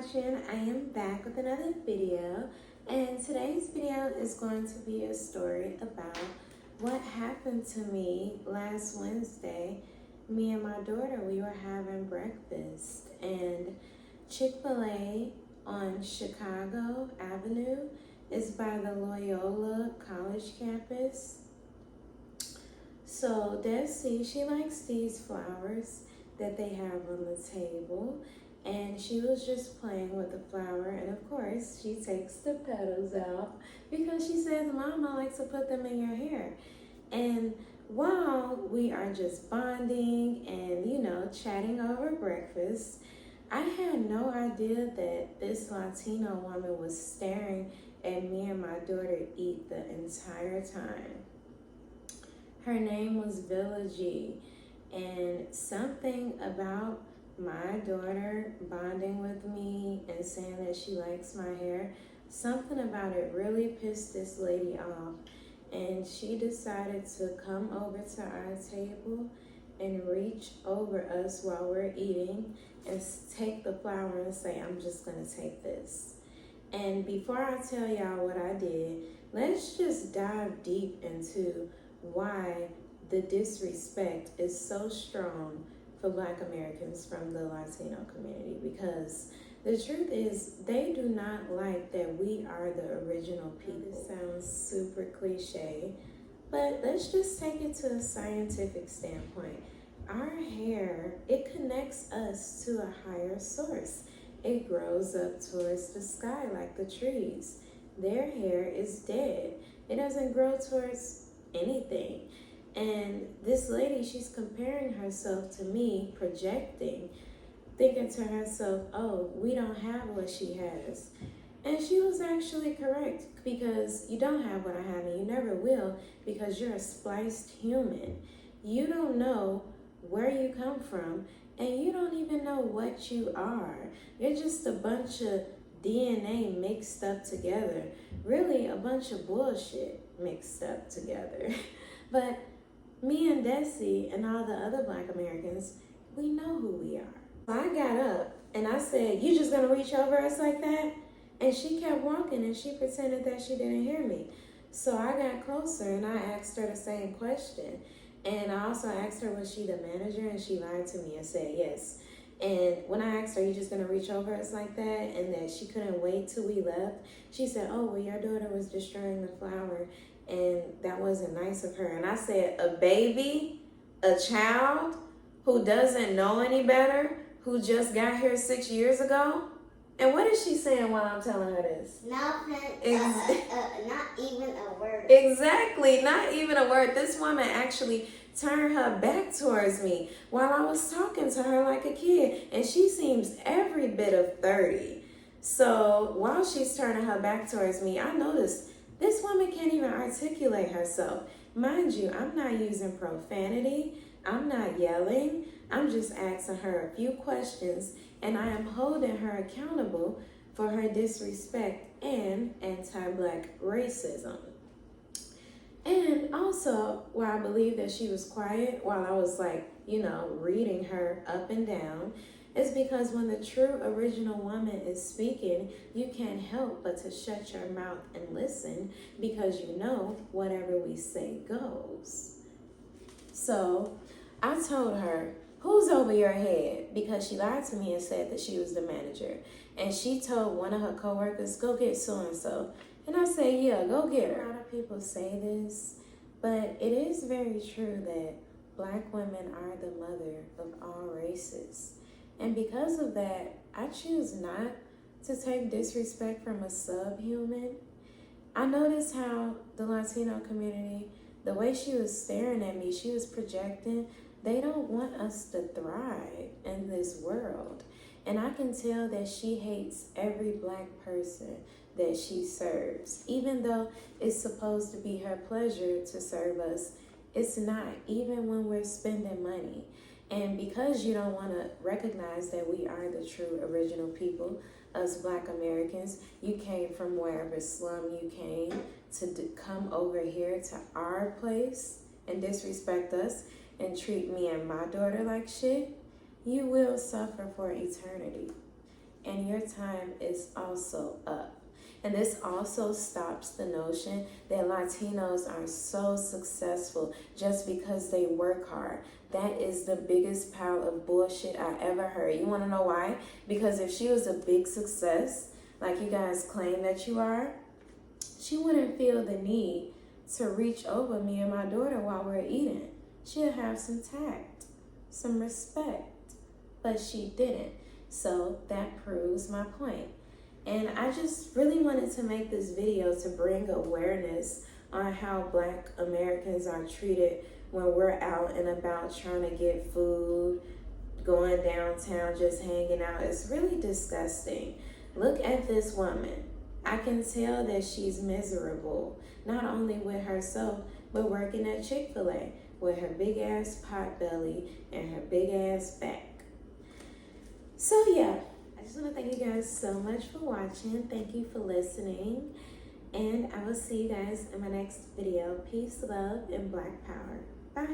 watching. I am back with another video, and today's video is going to be a story about what happened to me last Wednesday. Me and my daughter, we were having breakfast, and Chick-fil-A on Chicago Avenue is by the Loyola college campus. So Desi, she likes these flowers that they have on the table, and she was just playing with the flower, and of course she takes the petals out because she says, "Mom, I like to put them in your hair." And while we are just bonding and chatting over breakfast, I had no idea that this Latino woman was staring at me and my daughter eat the entire time. Her name was Villa G, and something about my daughter bonding with me and saying that she likes my hair, something about it really pissed this lady off, and she decided to come over to our table and reach over us while we're eating and take the flower and say, "I'm just gonna take this." And before I tell y'all what I did, let's just dive deep into why the disrespect is so strong for Black Americans from the Latino community, because the truth is they do not like that we are the original people. It sounds super cliche, but let's just take it to a scientific standpoint. Our hair, it connects us to a higher source. It grows up towards the sky like the trees. Their hair is dead. It doesn't grow towards anything. And this lady, she's comparing herself to me, projecting, thinking to herself, "Oh, we don't have what she has." And she was actually correct, because you don't have what I have, and you never will, because you're a spliced human. You don't know where you come from, and you don't even know what you are. You're just a bunch of DNA mixed up together. Really, a bunch of bullshit mixed up together. But me and Desi and all the other Black Americans, we know who we are. So I got up and I said, "You just gonna reach over us like that?" And she kept walking and she pretended that she didn't hear me. So I got closer and I asked her the same question. And I also asked her, was she the manager? And she lied to me and said yes. And when I asked her, "You just gonna reach over us like that?" and that she couldn't wait till we left, she said, "Oh, well, your daughter was destroying the flower, and that wasn't nice of her." And I said, "A baby, a child who doesn't know any better, who just got here 6 years ago?" And what is she saying while I'm telling her this? Nothing, not even a word. Exactly, not even a word. This woman actually turned her back towards me while I was talking to her like a kid, and she seems every bit of 30. So while she's turning her back towards me, I noticed this woman can't even articulate herself. Mind you, I'm not using profanity. I'm not yelling. I'm just asking her a few questions, and I am holding her accountable for her disrespect and anti-Black racism. And also, why I believe that she was quiet while I was reading her up and down, is because when the true original woman is speaking, you can't help but to shut your mouth and listen, because whatever we say goes. So I told her, "Who's over your head?" because she lied to me and said that she was the manager. And she told one of her coworkers, "Go get so-and-so." And I said, "Yeah, go get her." A lot of people say this, but it is very true that Black women are the mother of all races. And because of that, I choose not to take disrespect from a subhuman. I noticed how the Latino community, the way she was staring at me, she was projecting. They don't want us to thrive in this world. And I can tell that she hates every Black person that she serves. Even though it's supposed to be her pleasure to serve us, it's not, even when we're spending money. And because you don't want to recognize that we are the true original people, us Black Americans, you came from wherever slum you came to come over here to our place and disrespect us and treat me and my daughter like shit, you will suffer for eternity. and your time is also up. And this also stops the notion that Latinos are so successful just because they work hard. That is the biggest pile of bullshit I ever heard. You want to know why? Because if she was a big success, like you guys claim that you are, she wouldn't feel the need to reach over me and my daughter while we're eating. She'll have some tact, some respect, but she didn't. So that proves my point. And I just really wanted to make this video to bring awareness on how Black Americans are treated when we're out and about trying to get food, going downtown, just hanging out. It's really disgusting. Look at this woman. I can tell that she's miserable, not only with herself, but working at Chick-fil-A with her big ass pot belly and her big ass back. So yeah, I just want to thank you guys so much for watching. Thank you for listening. And I will see you guys in my next video. Peace, love, and Black power. Bye.